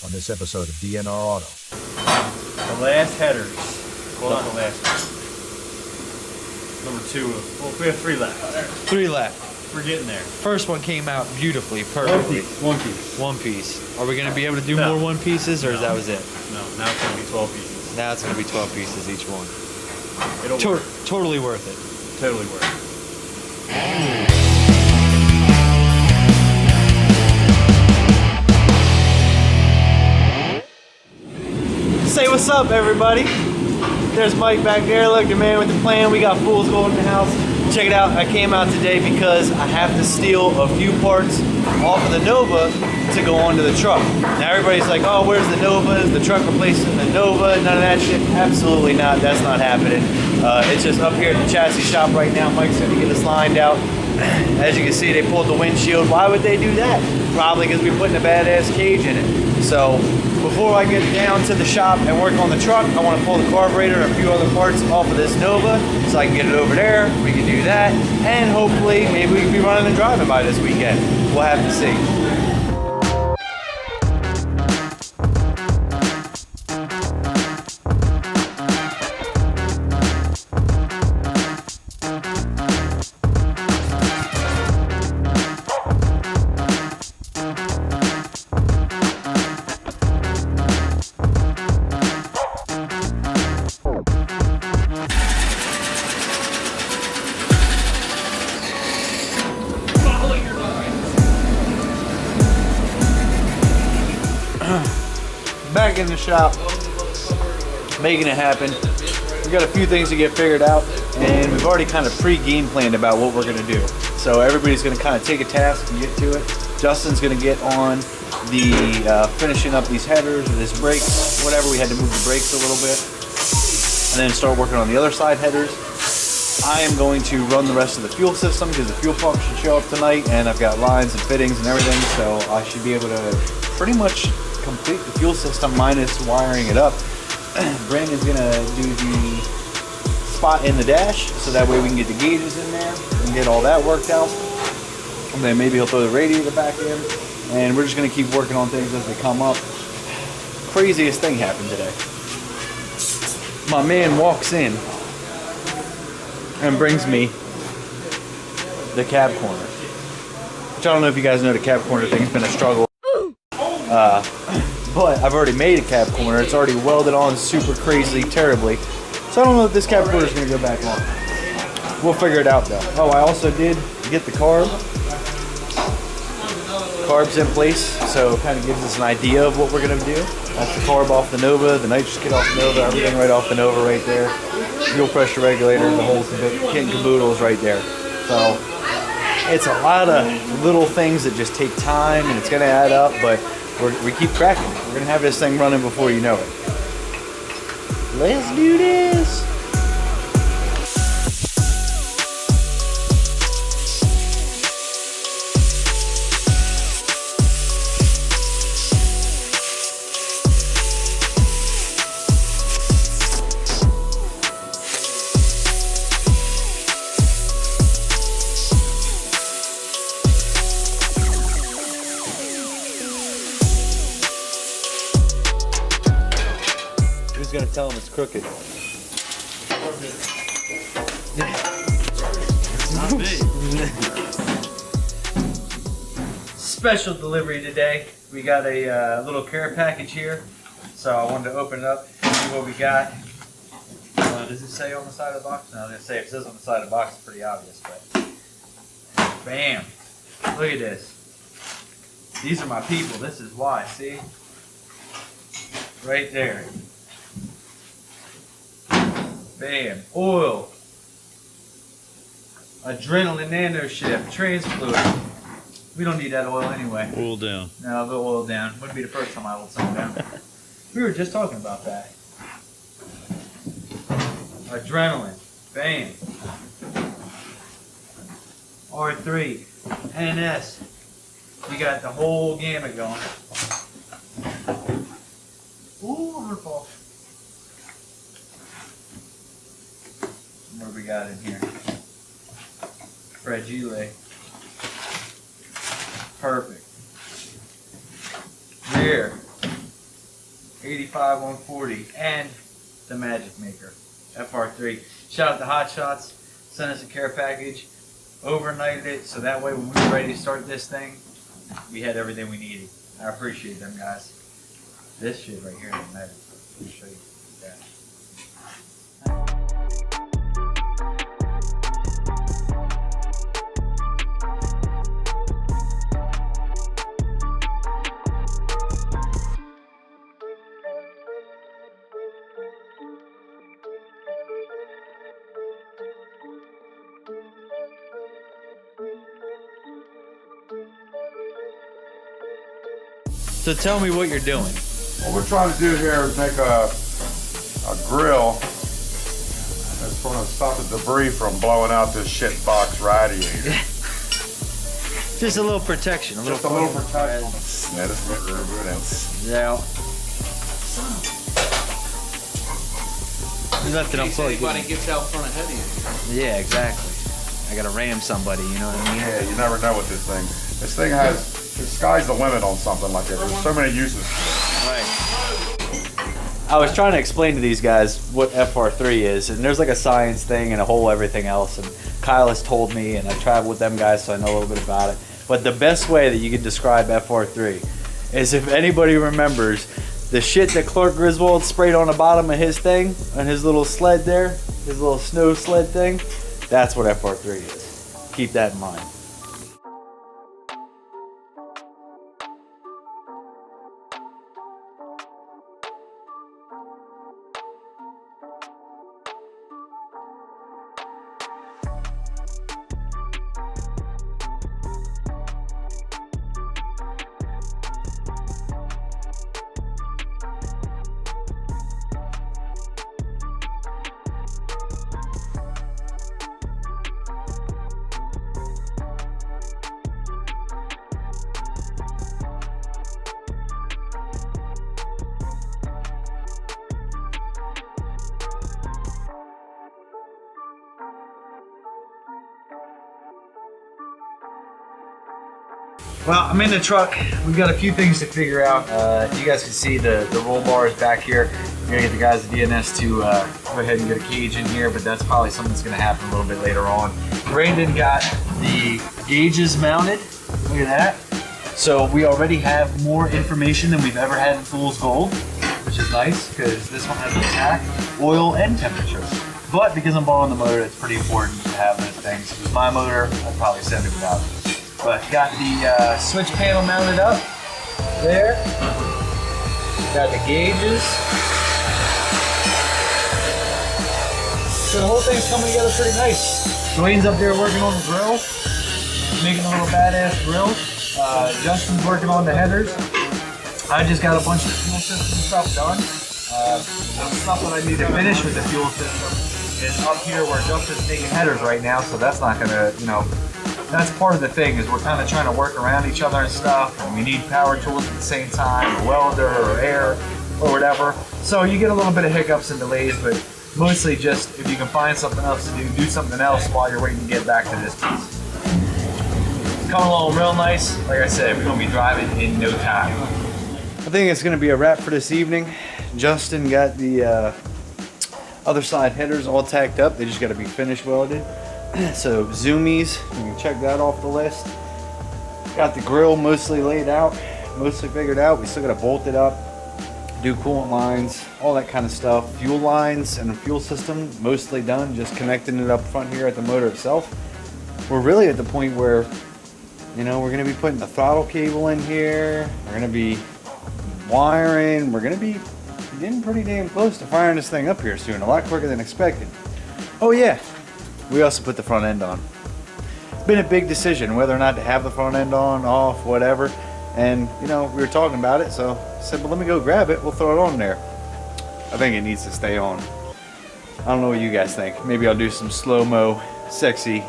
on this episode of DNR Auto. The last headers. Well, not the last one. Number 2. Well, we have 3 left. 3 left. We're getting there. First one came out beautifully, perfectly. One piece. One piece. Are we going to be able to do more one pieces, or is that was it? No, now it's going to be 12 pieces. Now it's going to be 12 pieces each one. It'll work. Totally worth it. Totally worth it. Say what's up, everybody. There's Mike back there. Look, the man with the plan. We got fools going in the house. Check it out. I came out today because I have to steal a few parts off of the Nova to go onto the truck. Now everybody's like, oh, where's the Nova? Is the truck replacing the Nova? None of that shit. Absolutely not. That's not happening. It's just up here at the chassis shop right now. Mike's going to get us lined out. As you can see, they pulled the windshield. Why would they do that? Probably because we're putting a badass cage in it. So before I get down to the shop and work on the truck, I want to pull the carburetor and a few other parts off of this Nova so I can get it over there. We can do that, and hopefully maybe we can be running and driving by this weekend. We'll have to see. Back in the shop, making it happen. We got a few things to get figured out, and we've already kind of pre-game planned about what we're gonna do. So everybody's gonna kind of take a task and get to it. Justin's gonna get on the finishing up these headers or this brakes, whatever. We had to move the brakes a little bit, and then start working on the other side headers. I am going to run the rest of the fuel system because the fuel pump should show up tonight, and I've got lines and fittings and everything, so I should be able to pretty much complete the fuel system minus wiring it up. Brandon's gonna do the spot in the dash so that way we can get the gauges in there and get all that worked out. And then maybe he'll throw the radiator back in, and we're just gonna keep working on things as they come up. Craziest thing happened today. My man walks in and brings me the cab corner, which I don't know if you guys know the cab corner thing's been a struggle. But I've already made a cab corner. It's already welded on super crazy terribly. So I don't know if this cab corner is going to go back on. We'll figure it out though. Oh, I also did get the carb. Carb's in place, so it kind of gives us an idea of what we're going to do. That's the carb off the Nova, the nitrous kit off the Nova, everything right off the Nova right there. Fuel pressure regulator, the whole kit and caboodle is right there. So it's a lot of little things that just take time, and it's going to add up, but we keep cracking. We're going to have this thing running before you know it. Let's do this. Gonna tell him it's crooked. Not me. Special delivery today. We got a little care package here, so I wanted to open it up and see what we got. Does it say on the side of the box? No, I was gonna say if it says on the side of the box, it's pretty obvious, but bam! Look at this. These are my people. This is why. See, right there. Bam, oil, adrenaline nano shift, trans fluid. We don't need that oil anyway. Oil down. No, I'll go oil down. Wouldn't be the first time I oiled something down. We were just talking about that. Adrenaline, bam. R3, NS. You got the whole gamut going. Ooh, I'm gonna fall. What do we got in here? Fragile. Perfect. Rear. 85 140, and the Magic Maker FR3. Shout out to Hot Shots, sent us a care package, overnighted it, so that way when we were ready to start this thing, we had everything we needed. I appreciate them guys. This shit right here is magic. Let me show you that. So tell me what you're doing. What we're trying to do here is make a grill that's going to stop the debris from blowing out this shitbox radiator. Just a little protection. Just a little protection. Yeah, this is really good. Yeah. You left it unplugged. Anybody gets out front ahead of you. Yeah, exactly. I gotta ram somebody, you know what I mean? Yeah, you never know with this thing. This thing has, the sky's the limit on something like this. There's so many uses for it. Right. I was trying to explain to these guys what FR3 is, and there's like a science thing and a whole everything else, and Kyle has told me, and I travel with them guys, so I know a little bit about it. But the best way that you can describe FR3 is if anybody remembers the shit that Clark Griswold sprayed on the bottom of his thing, on his little sled there, his little snow sled thing, that's what FR3 is. Keep that in mind. Well, I'm in the truck. We've got a few things to figure out. You guys can see the roll bars back here. We're gonna get the guys at DNS to go ahead and get a cage in here, but that's probably something that's gonna happen a little bit later on. Brandon got the gauges mounted. Look at that. So we already have more information than we've ever had in Fool's Gold, which is nice because this one has attack, oil, and temperature. But because I'm borrowing the motor, it's pretty important to have those things. If it was my motor, I'd probably send it without it. But got the switch panel mounted up there. Got the gauges. So the whole thing's coming together pretty nice. Dwayne's up there working on the grill, making a little badass grill. Justin's working on the headers. I just got a bunch of fuel system stuff done. The stuff that I need to finish with the fuel system is up here where Justin's making headers right now, so that's not gonna, you know, that's part of the thing, is we're kind of trying to work around each other and stuff, and we need power tools at the same time, a welder or air or whatever. So you get a little bit of hiccups and delays, but mostly just if you can find something else to do something else while you're waiting to get back to this piece. It's coming along real nice. Like I said, we're gonna be driving in no time. I think it's gonna be a wrap for this evening. Justin got the other side headers all tacked up. They just gotta be finish welded. So Zoomies, you can check that off the list. Got the grill mostly laid out, mostly figured out. We still gotta bolt it up, do coolant lines, all that kind of stuff. Fuel lines and the fuel system, mostly done, just connecting it up front here at the motor itself. We're really at the point where, you know, we're gonna be putting the throttle cable in here. We're gonna be wiring. We're gonna be getting pretty damn close to firing this thing up here soon, a lot quicker than expected. Oh yeah. We also put the front end on. Been a big decision whether or not to have the front end on, off, whatever. And you know, we were talking about it, so I said, well, let me go grab it. We'll throw it on there. I think it needs to stay on. I don't know what you guys think. Maybe I'll do some slow-mo, sexy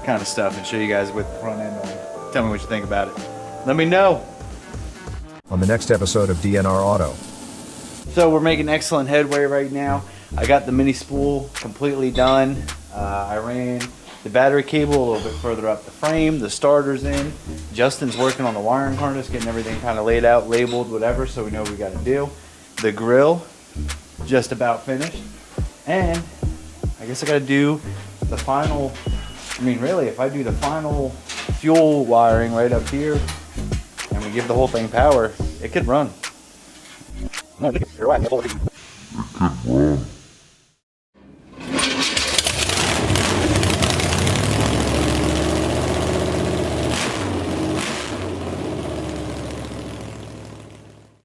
kind of stuff and show you guys with the front end on. Tell me what you think about it. Let me know. On the next episode of DNR Auto. So we're making excellent headway right now. I got the mini spool completely done. I ran the battery cable a little bit further up the frame. The starter's in. Justin's working on the wiring harness, getting everything kind of laid out, labeled, whatever, so we know what we got to do. The grill just about finished. And I guess I gotta do the final, I mean really, if I do the final fuel wiring right up here and we give the whole thing power, it could run. It could run.